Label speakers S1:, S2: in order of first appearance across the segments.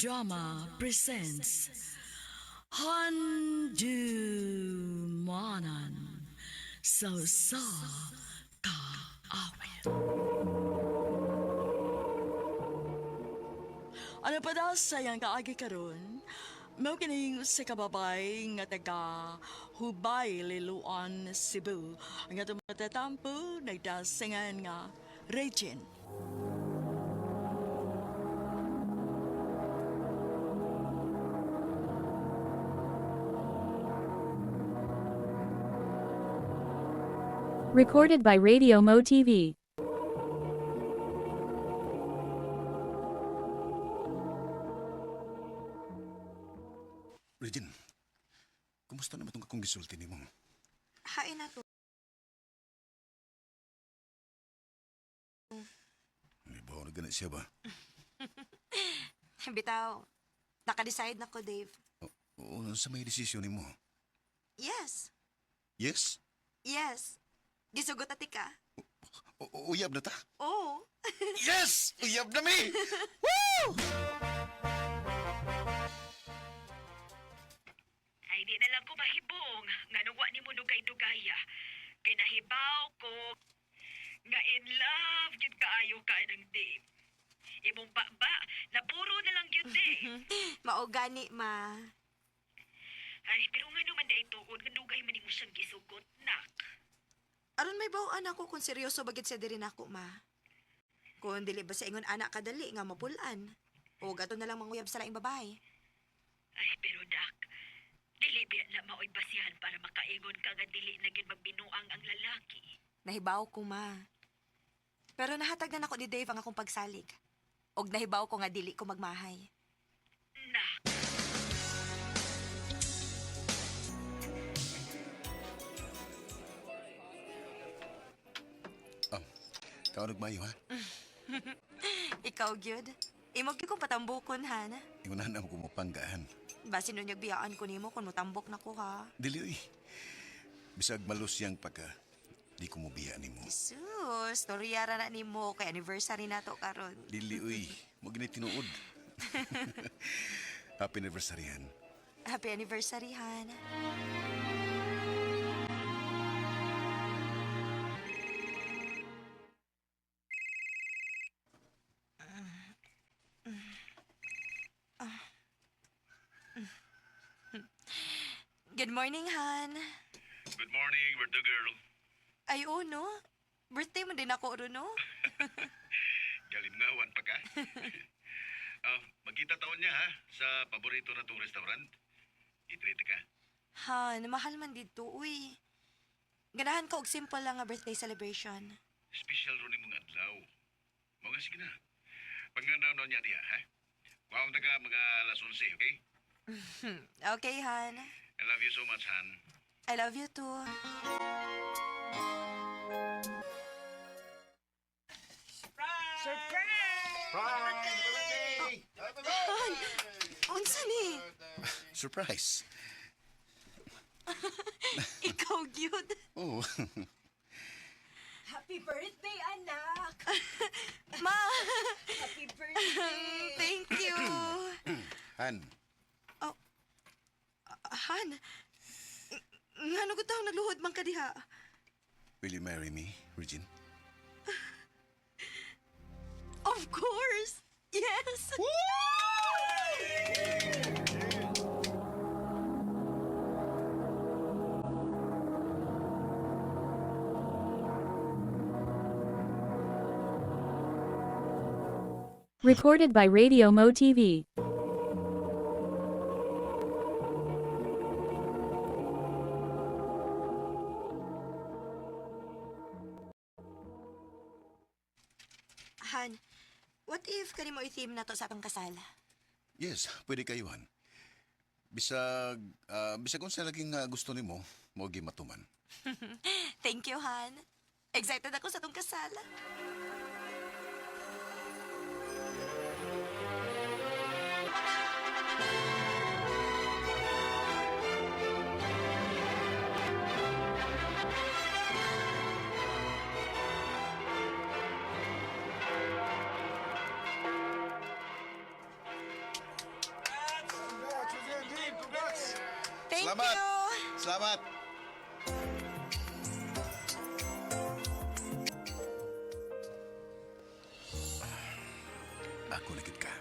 S1: Drama presents Handumanan So Sa Kaawit. Ano pa daw sayang kaagi karon? Mao kining sa kababay nga taga Hubay, Liloan, Cebu. Ang atong matatampo nagdasingan nga Regine.
S2: Recorded by Radio Mo TV.
S3: Regine, kumusta naman itong akong gisulti ni mo?
S4: Hain na to.
S3: May bawa na ganit siya ba?
S4: Bitaw, naka-decide na ko, Dave.
S3: Oo, sa may desisyon ni mo.
S4: Yes.
S3: Yes?
S4: Yes. Gisugot ati ka.
S3: Uyab na ta?
S4: Oo.
S3: Yes! Uyab na mi! Woo!
S5: Ay, di na lang ko mahibong nga nuwa ni mo dugay-dugaya. Kay nahibaw ko nga in love yun kaayo ka ng Dave. Imong baba, na puro na lang yun,
S4: Maugani, ma.
S5: Ay, pero nga naman na ituod, nga dugay man mo siyang gisugot, nak.
S4: Aron may bawaan ako kung seryoso bagid sa diri nako, ma. Kung dili ba sa ingon anak kadali nga mapulan. O gato na lang manguyab sa laing babae.
S5: Ay, pero dak, dili biya na mao'y basihan para makaingon ka nga dili na gyud magbinuang ang lalaki.
S4: Nahibaw ko, ma. Pero nahatag na nako ni Dave ang akong pagsalig. Og nahibaw ko nga dili ko magmahay.
S5: Nak,
S3: Ikaw nagmayo, ha?
S4: Ikaw, gyud. Imog gyud kong patambukon, ha?
S3: Ingunahan na ako kumapanggaan.
S4: Basi nun yung biyaan ko nimo kung mutambok na ko, ha?
S3: Dili, uy. Bisag malus yang pagka, di ko mubiya ni mo.
S4: Sus, storyara na nimo kay anniversary na to karon.
S3: Dili, uy. Mo gini tinuod. Happy anniversary, han.
S4: Happy anniversary, Han. Good morning, Han.
S6: Good morning, birthday girl.
S4: Ay, oo, no? Birthday mo din ako, ro, no?
S6: Galingawan pa ka. Magkita taon niya ha, sa paborito na tong restaurant. I-treat ka.
S4: Han, mahal man dito, uy. Ganahan ka og simple lang nga birthday celebration.
S6: Special ro ni mong adlaw. Mga sige na. Pangandaw na niya diha, ha? Wow, ka mga alas 11, okay?
S4: Okay, Han.
S6: I love you so much, Han.
S4: I love you too. Han, unsa ni?
S3: Surprise!
S4: Ikaw, gyud.
S3: Oh,
S7: Happy birthday, anak!
S4: Ma,
S7: Happy birthday!
S4: thank you.
S3: Han.
S4: Han, ngano ko taong nagluhod man ka diha?
S3: Will you marry me, Regine?
S4: Of course! Yes!
S2: Recorded by Radio Mo TV.
S4: Han, what if kanimo i-theme na to sa atong kasal?
S3: Yes, pwede kayo, Han. Bisag kung sa laging gusto ni mo matuman.
S4: Thank you, Han. Excited ako sa atong kasal.
S3: Salamat!
S4: you!
S3: Salamat! Ako na gid ka.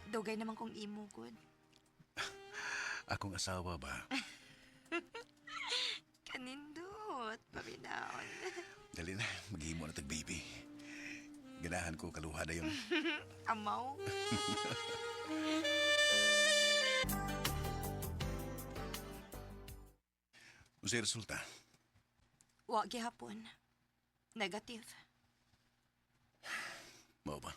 S4: Dugay naman kong imo, good.
S3: Akong asawa ba?
S4: Kanindot, pabinaon.
S3: Dali na, maghimo na tag-baby. Ganahan ko kaluha na yun.
S4: Amaw.
S3: Unsay resulta?
S4: Wa gihapon. Negative.
S3: Mao ba?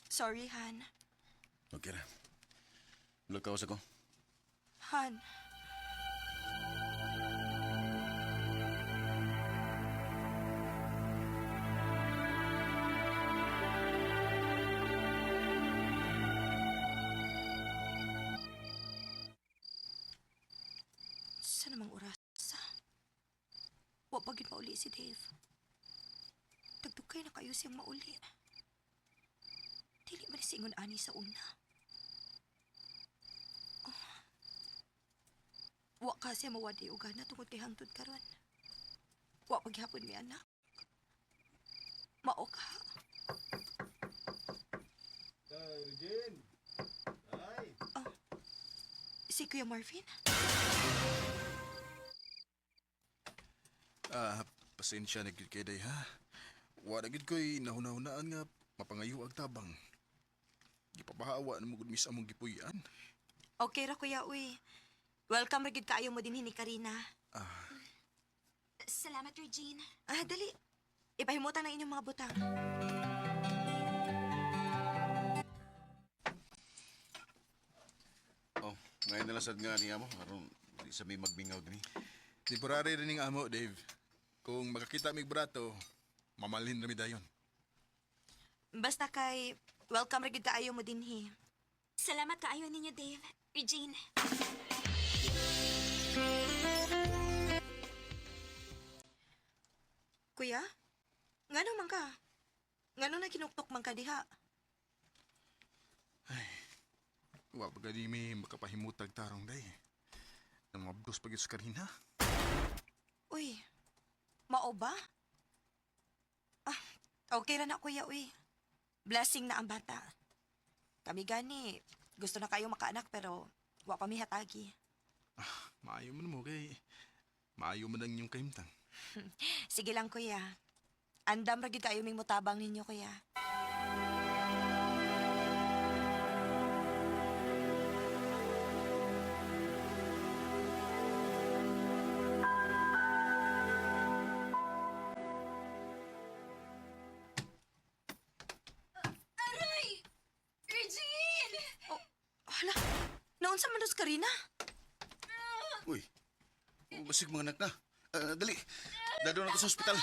S4: Sorry, Han.
S3: Okay ra. Lukaw sa ko.
S4: Han. Sa namang orasa? Wa pa gid mauli si Dave. Tagdugay na kayo siyang mauli. Dili man singon ani sa una. Wa ka siya mawadi og gana tungod kay hangtod karon. Wa paghapon mi anak. Mao ka.
S8: Regine! Ay!
S4: Si Kuya Marvin?
S8: Pasensya na gid kay day ha. Wa na gid ko'y nahuna-hunaan nga mapangayo ag tabang. Gipabahawa na mo gud mis among gipuy-an.
S4: Okay ra kuya uy. Welcome ra gid kaayo mo din ni Karina. Salamat Regine. Dali. Ipahimutan na inyong mga butang.
S3: Oh, ngayon nalasad nga niya mo. Aron, di sa may magbingaw din.
S8: Temporary rin ning amo, Dave. Kung makakita mig brato, mamalhin rami dayon.
S4: Basta kay welcome ra gid kaayo mo dinhi.
S9: Salamat kaayo ninyo, Dave. Regine.
S4: Kuya? Ngano man ka? Ngano na kinuktok man ka diha?
S8: Wa pa gani mi makapahimutag tarong day. Nang mabdos pagit sa Karina.
S4: Uy. Mao ba? Okay ra na kuya uy. Blessing na ang bata. Kami gani gusto na kayo makaanak pero wa pa mi hatagi.
S8: Maayo man mo kay maayo man ang inyong kahimtang.
S4: Sige lang kuya. Andam ra gid kayo ming mutabang ninyo kuya.
S9: Aray! Regine!
S4: Hala, naunsa man dos Karina?
S3: Uy, basig mga anak na. Dali, dado na ko sa ospital.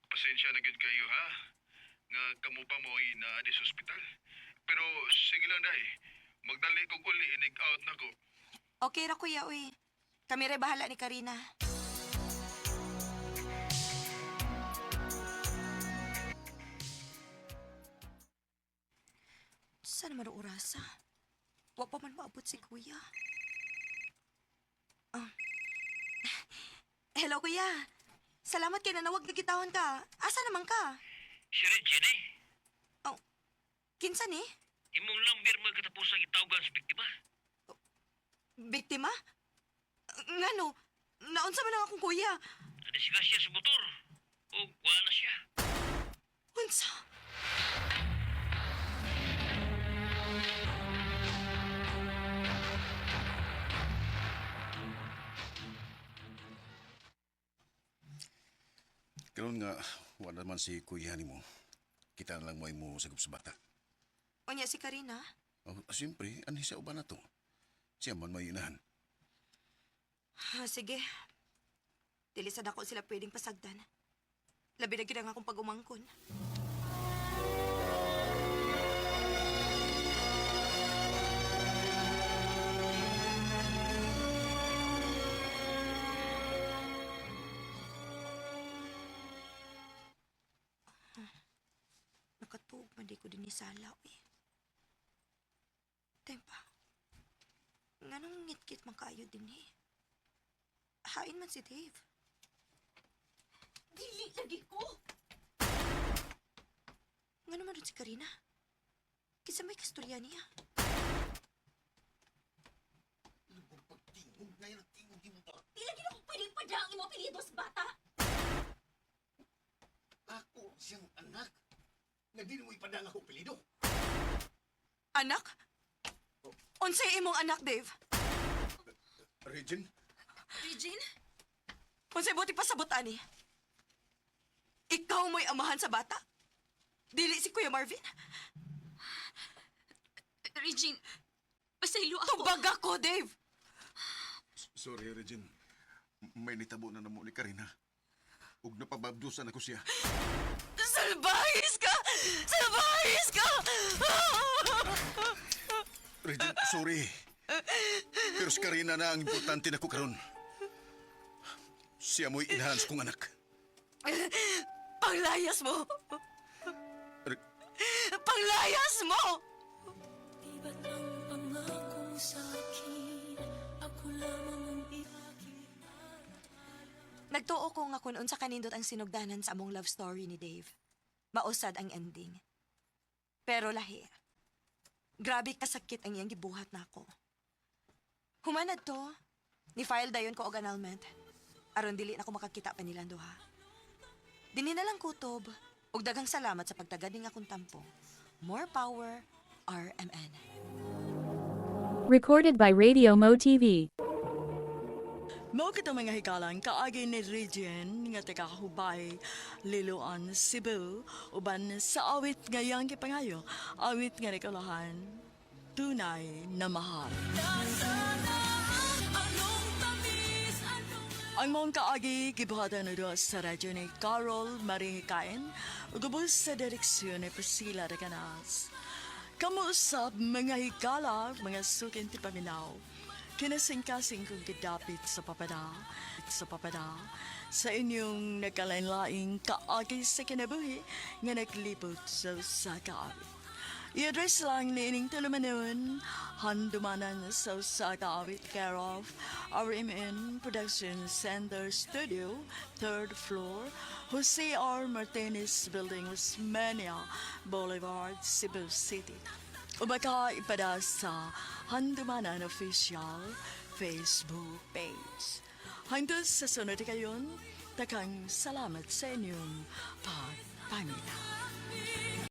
S6: Pasensya na gid kayo ha. Nga kamo pa mo na sa ospital. Pero sige lang day. Magdali ko uli inig out na ko.
S4: Okay ra kuya uy. Kami rin bahala ni Karina. Saan naman ang orasa? Wa pa man maabot si kuya. Hello kuya. Salamat kay nanawag na kitahon ka. Asa naman ka?
S10: Si Regine,
S4: Kinsa ni?
S10: imong lambir mo katapusang itawgan sa biktima.
S4: Biktima? Ngano? Naunsa man ang akong kuya?
S10: Nadisgrasya siya sa motor. O wala na siya.
S4: Unsa?
S3: Karon nga, wala naman si kuya ni mo. Kita na lang mo imo sagop sa bata.
S4: Unya si Karina?
S3: Oh, siyempre, ano siya uban na to? Siya man may inahan.
S4: Sige. Dili sa dako sila pwedeng pasagdan. Labi na gid ang akong pag-umangkon. Madi ko din isalaw eh. Tempa. Nganong ngit-ngit man kayo din eh. Hain man si Dave.
S9: Dili lagi ko.
S4: Nga naman rin si Karina. Kisa may kasturya niya.
S9: Di lagi na kung pwedeng padang imo apelido sa bata.
S3: Ako siyang anak. Nga di mo ipadang ako pilido.
S4: Anak? Unsay imong anak, Dave?
S3: Regine?
S9: Regine?
S4: Unsay buti pa sabot ani? Ikaw mo'y amahan sa bata? Dili si Kuya Marvin?
S9: Regine, pasaylo ako.
S4: Tubag ako, Dave!
S3: Sorry, Regine. May nitabo na namo ni Karina. Ug napababdusan ako siya.
S4: Salbahis ka! Salbahis ka!
S3: Regine, sorry. Pero si Karina na ang importante na ko karon. Siya mo'y inahans kong anak.
S4: Panglayas mo!
S3: Re-
S4: Panglayas mo! Nagtuo ko nga kung unsa kanindot ang sinugdanan sa among love story ni Dave. Mausad ang ending. Pero lahi. Grabe kasakit ang iyang gibuhat nako. Humanad to, ni-file dayon ko og annulment. Aron dili na ko makakita pa nilang duha. Dinhi na lang kutob, ug daghang salamat sa pagtagad ning akong tampo. More power, RMN.
S2: Recorded by Radio Mo TV.
S1: Mao kita mga hikalang kaagi ni Regine nga taga-Hubay, Liloan, Cebu, uban sa awit ngayang kipangayo, awit nga nakalahan, tunay na mahal. Ang mong kaagi, gibuhatan na doon sa radyo ni Carol Maringikain, ugubos sa direksyon ni Priscilla Reganas. Kamuusap mga higala, mga sukin ti paminaw, kinasing-kasing kong gidapit sa papada, sa inyong nagkalain-laing kaagi sa kinabuhi nga naglipot sa kaawit. I-address lang ni ining tulumanon, handumanan sa kaawit care of RMN Production Center Studio, 3rd floor, Jose R. Martinez Building, Osmeña Boulevard, Cebu City. O baka ipada sa Handumanan Official Facebook page. Hanggang sa sunod kayon, takang salamat sa inyong pagpamila.